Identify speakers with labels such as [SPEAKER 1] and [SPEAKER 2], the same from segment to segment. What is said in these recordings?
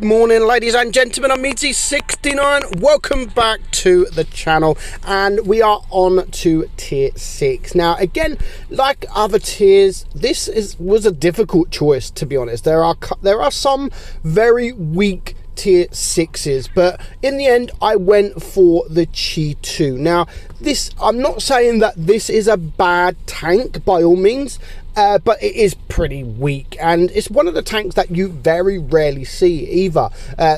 [SPEAKER 1] Good morning, ladies and gentlemen. I'm meadsy69. Welcome back to the channel, and we are on to tier 6 now. Again, like other tiers, this was a difficult choice, to be honest. There are some very weak tier 6s, but in the end I went for the Chi 2. Now this, I'm not saying that this is a bad tank by all means, but it is pretty weak, and it's one of the tanks that you very rarely see either.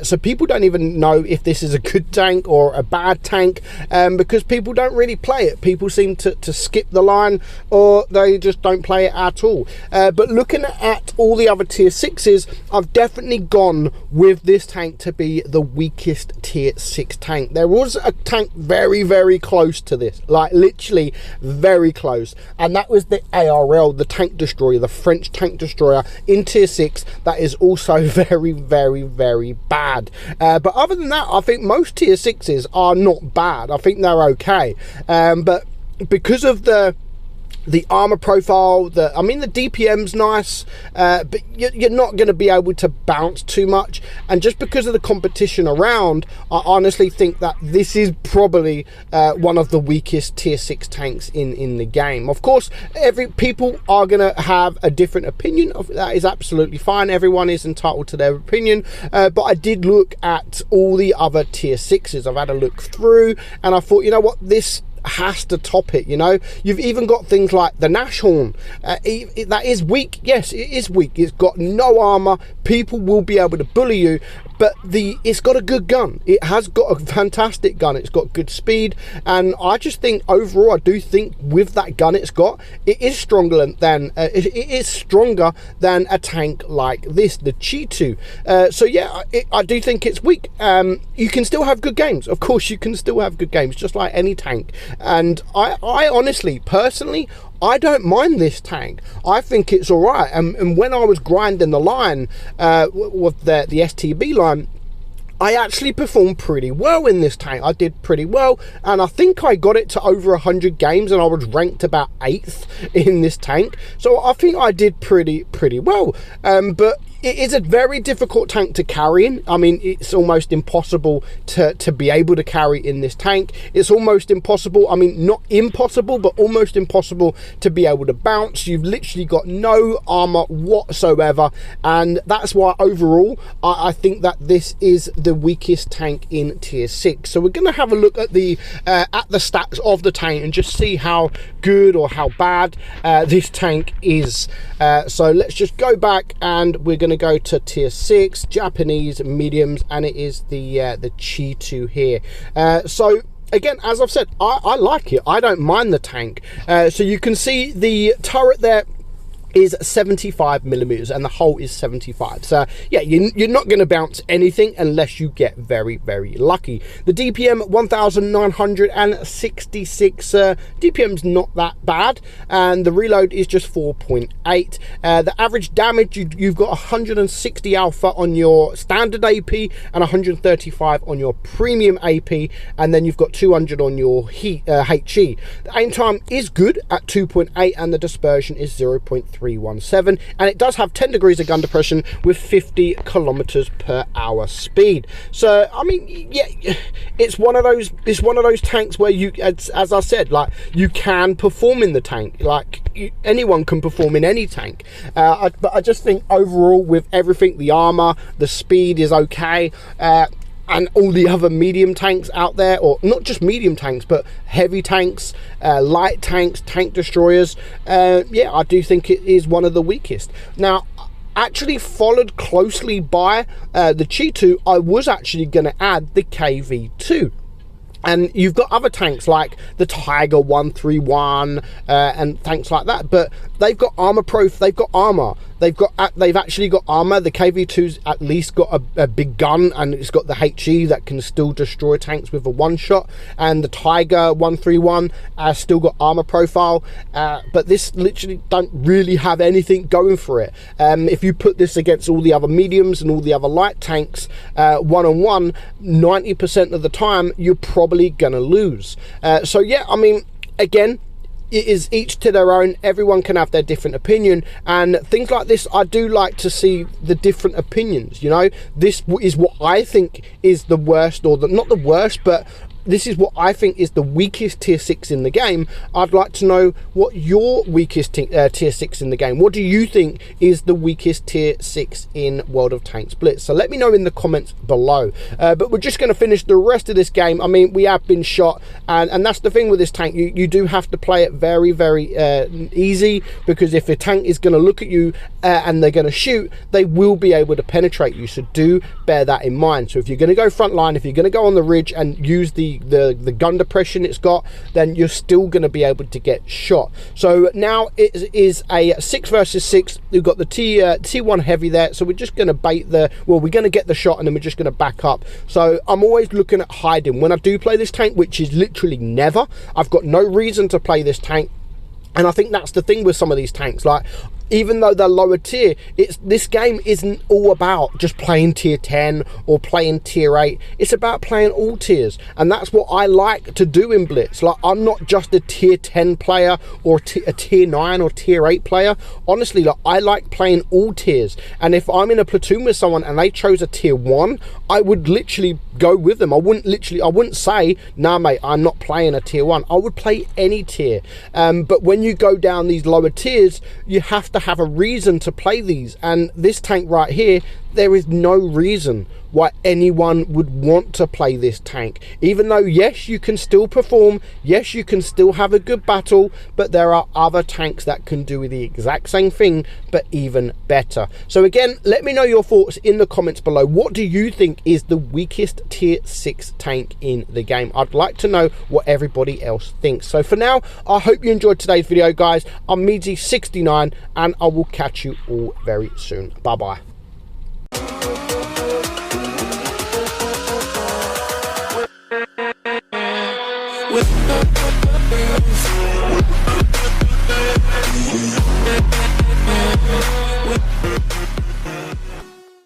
[SPEAKER 1] So people don't even know if this is a good tank or a bad tank, because people don't really play it. People seem to skip the line, or they just don't play it at all. But looking at all the other tier 6s, I've definitely gone with this tank to be the weakest tier 6 tank. There was a tank very, very close to this, like literally very close, and that was the ARL, the tank destroyer, the French tank destroyer in tier 6. That is also very, very, very bad. But other than that, I think most tier 6s are not bad. I think they're okay. But because of the armor profile, I mean the DPM's nice, but you're not going to be able to bounce too much, and just because of the competition around, I honestly think that this is probably one of the weakest tier 6 tanks in the game. Of course, people are going to have a different opinion. That is absolutely fine. Everyone is entitled to their opinion, but I did look at all the other tier 6s. I've had a look through, and I thought, you know what, this has to top it. You know, you've even got things like the Nashorn, that is weak. Yes, it is weak. It's got no armor. People will be able to bully you, but it's got a good gun. It has got a fantastic gun. It's got good speed, and I just think overall, I do think with that gun it's got, it is stronger than a tank like this, the Chi 2. So yeah, I do think it's weak. You can still have good games. Of course, you can still have good games, just like any tank. And I honestly, personally, I don't mind this tank. I think it's all right. And when I was grinding the line with the STB line, I actually performed pretty well in this tank. I did pretty well, and I think I got it to over 100 games, and I was ranked about 8th in this tank. So I think I did pretty well. But it is a very difficult tank to carry in. I mean, it's almost impossible to be able to carry in this tank. It's almost impossible, I mean, not impossible, but almost impossible to be able to bounce. You've literally got no armor whatsoever, and that's why overall, I think that this is the weakest tank in tier 6. So we're going to have a look at the stats of the tank and just see how good or how bad this tank is. So let's just go back, and we're going to go to tier 6 Japanese mediums, and it is the Chi 2 here. So again, as I've said, I like it. I don't mind the tank. So you can see the turret there is 75mm, and the hull is 75. So yeah, you're not going to bounce anything unless you get very, very lucky. The DPM 1966. DPM's not that bad, and the reload is just 4.8. The average damage, you've got 160 alpha on your standard AP and 135 on your premium AP, and then you've got 200 on your HE. The aim time is good at 2.8, and the dispersion is 0.317, and it does have 10 degrees of gun depression with 50 kilometers per hour speed. So I mean, yeah, it's one of those tanks where you, as I said, like, you can perform in the tank. Like, anyone can perform in any tank. But I just think overall, with everything, the armor, the speed is okay. And all the other medium tanks out there, or not just medium tanks, but heavy tanks, light tanks, tank destroyers, yeah, I do think it is one of the weakest. Now, actually followed closely by the Chi 2, I was actually going to add the KV2. And you've got other tanks like the Tiger 131 and tanks like that, but they've got armor they've got armor. They've actually got armor. The KV2's at least got a big gun, and it's got the HE that can still destroy tanks with a one-shot. And the Tiger 131 still got armor profile, but this literally don't really have anything going for it. If you put this against all the other mediums and all the other light tanks, one-on-one, 90% of the time you're probably gonna lose. So yeah, I mean, again, it is each to their own. Everyone can have their different opinion, and things like this, I do like to see the different opinions. You know, this is what I think is the worst, or not the worst, but this is what I think is the weakest tier 6 in the game. I'd like to know what your weakest tier 6 in the game. What do you think is the weakest tier 6 in World of Tanks Blitz? So let me know in the comments below. But we're just going to finish the rest of this game. I mean, we have been shot, and that's the thing with this tank. You do have to play it very, very easy, because if a tank is going to look at you and they're going to shoot, they will be able to penetrate you. So do bear that in mind. So if you're going to go front line, if you're going to go on the ridge and use the gun depression it's got, then you're still going to be able to get shot. So now it is a 6 versus 6. We've got the T1 heavy there, so we're just going to bait we're going to get the shot, and then we're just going to back up. So I'm always looking at hiding when I do play this tank, which is literally never. I've got no reason to play this tank, and I think that's the thing with some of these tanks. Like, even though they're lower tier, this game isn't all about just playing tier 10 or playing tier 8. It's about playing all tiers, and that's what I like to do in Blitz. Like, I'm not just a tier 10 player or a tier 9 or tier 8 player. Honestly, like, I like playing all tiers, and if I'm in a platoon with someone and they chose a tier 1, I would literally go with them. I wouldn't say, nah mate, I'm not playing a tier 1. I would play any tier. But when you go down these lower tiers, you have to have a reason to play these, and this tank right here, there is no reason why anyone would want to play this tank. Even though, yes, you can still perform, yes, you can still have a good battle, but there are other tanks that can do the exact same thing, but even better. So again, let me know your thoughts in the comments below. What do you think is the weakest tier 6 tank in the game? I'd like to know what everybody else thinks. So for now, I hope you enjoyed today's video, guys. I'm meadsy69, and I will catch you all very soon. Bye-bye. With